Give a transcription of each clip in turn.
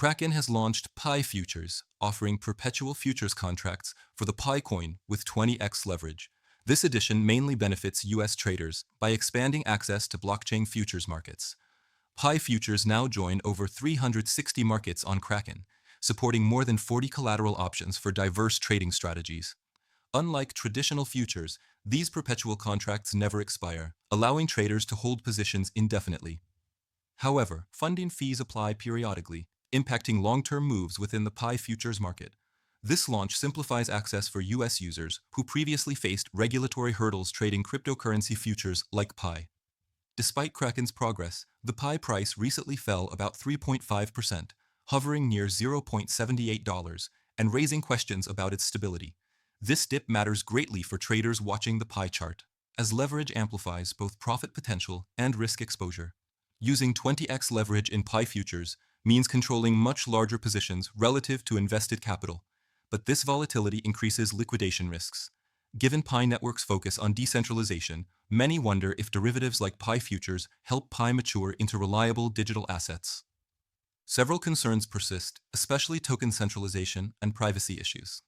Kraken has launched Pi Futures, offering perpetual futures contracts for the Pi coin with 20x leverage. This edition mainly benefits US traders by expanding access to blockchain futures markets. Pi Futures now join over 360 markets on Kraken, supporting more than 40 collateral options for diverse trading strategies. Unlike traditional futures, these perpetual contracts never expire, allowing traders to hold positions indefinitely. However, funding fees apply periodically, impacting long-term moves within the Pi futures market. This launch simplifies access for US users who previously faced regulatory hurdles trading cryptocurrency futures like Pi. Despite Kraken's progress, the Pi price recently fell about 3.5%, hovering near $0.78 and raising questions about its stability. This dip matters greatly for traders watching the Pi chart, as leverage amplifies both profit potential and risk exposure. Using 20x leverage in Pi futures means controlling much larger positions relative to invested capital, but this volatility increases liquidation risks. Given Pi Network's focus on decentralization, many wonder if derivatives like Pi futures help Pi mature into reliable digital assets. Several concerns persist, especially token centralization and privacy issues.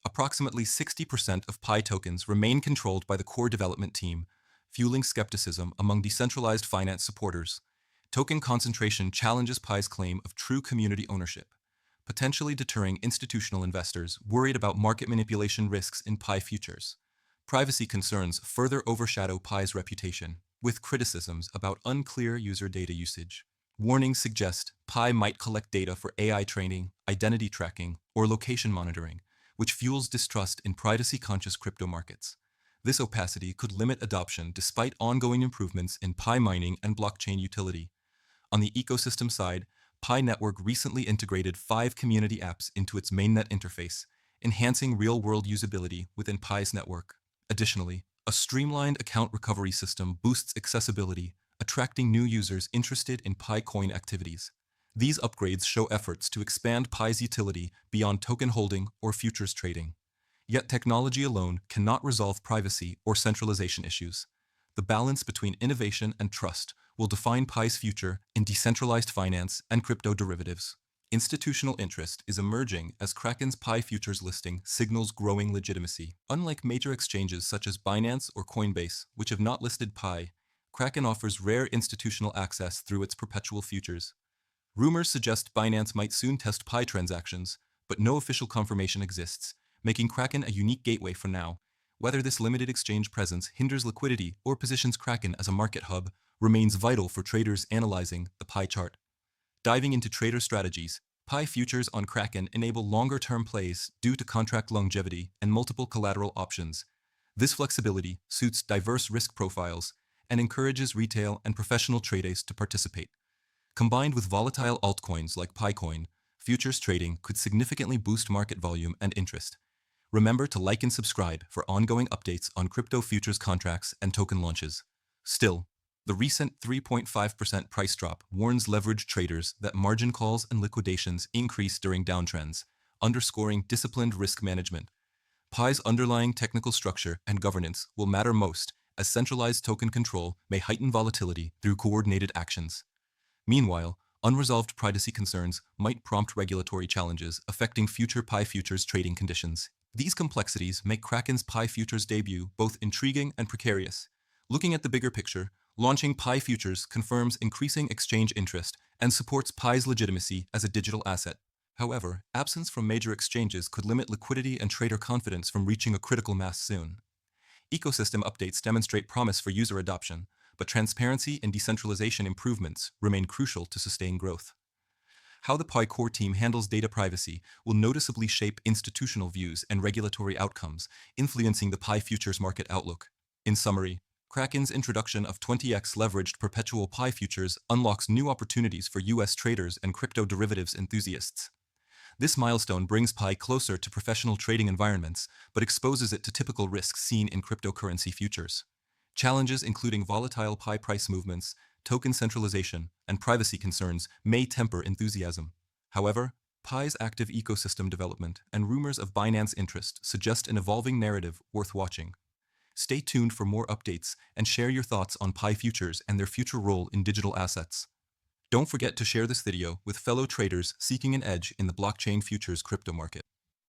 Approximately 60% of Pi tokens remain controlled by the core development team, fueling skepticism among decentralized finance supporters. Token concentration challenges Pi's claim of true community ownership, potentially deterring institutional investors worried about market manipulation risks in Pi futures. Privacy concerns further overshadow Pi's reputation, with criticisms about unclear user data usage. Warnings suggest Pi might collect data for AI training, identity tracking, or location monitoring, which fuels distrust in privacy-conscious crypto markets. This opacity could limit adoption despite ongoing improvements in Pi mining and blockchain utility. On the ecosystem side, Pi Network recently integrated 5 community apps into its mainnet interface, enhancing real-world usability within Pi's network. Additionally, a streamlined account recovery system boosts accessibility, attracting new users interested in Pi coin activities. These upgrades show efforts to expand Pi's utility beyond token holding or futures trading. Yet technology alone cannot resolve privacy or centralization issues. The balance between innovation and trust will define Pi's future in decentralized finance and crypto derivatives. Institutional interest is emerging as Kraken's Pi futures listing signals growing legitimacy. Unlike major exchanges such as Binance or Coinbase, which have not listed Pi, Kraken offers rare institutional access through its perpetual futures. Rumors suggest Binance might soon test Pi transactions, but no official confirmation exists, making Kraken a unique gateway for now. Whether this limited exchange presence hinders liquidity or positions Kraken as a market hub remains vital for traders analyzing the Pi chart. Diving into trader strategies, Pi futures on Kraken enable longer-term plays due to contract longevity and multiple collateral options. This flexibility suits diverse risk profiles and encourages retail and professional traders to participate. Combined with volatile altcoins like Picoin, futures trading could significantly boost market volume and interest. Remember to like and subscribe for ongoing updates on crypto futures contracts and token launches. Still, the recent 3.5% price drop warns leveraged traders that margin calls and liquidations increase during downtrends, underscoring disciplined risk management. Pi's underlying technical structure and governance will matter most, as centralized token control may heighten volatility through coordinated actions. Meanwhile, unresolved privacy concerns might prompt regulatory challenges affecting future Pi futures trading conditions. These complexities make Kraken's Pi futures debut both intriguing and precarious. Looking at the bigger picture, launching Pi futures confirms increasing exchange interest and supports Pi's legitimacy as a digital asset. However, absence from major exchanges could limit liquidity and trader confidence from reaching a critical mass soon. Ecosystem updates demonstrate promise for user adoption, but transparency and decentralization improvements remain crucial to sustain growth. How the Pi core team handles data privacy will noticeably shape institutional views and regulatory outcomes, influencing the Pi futures market outlook. In summary, Kraken's introduction of 20x leveraged perpetual Pi futures unlocks new opportunities for US traders and crypto derivatives enthusiasts. This milestone brings Pi closer to professional trading environments, but exposes it to typical risks seen in cryptocurrency futures. Challenges including volatile Pi price movements, token centralization, and privacy concerns may temper enthusiasm. However, Pi's active ecosystem development and rumors of Binance interest suggest an evolving narrative worth watching. Stay tuned for more updates and share your thoughts on Pi futures and their future role in digital assets. Don't forget to share this video with fellow traders seeking an edge in the blockchain futures crypto market.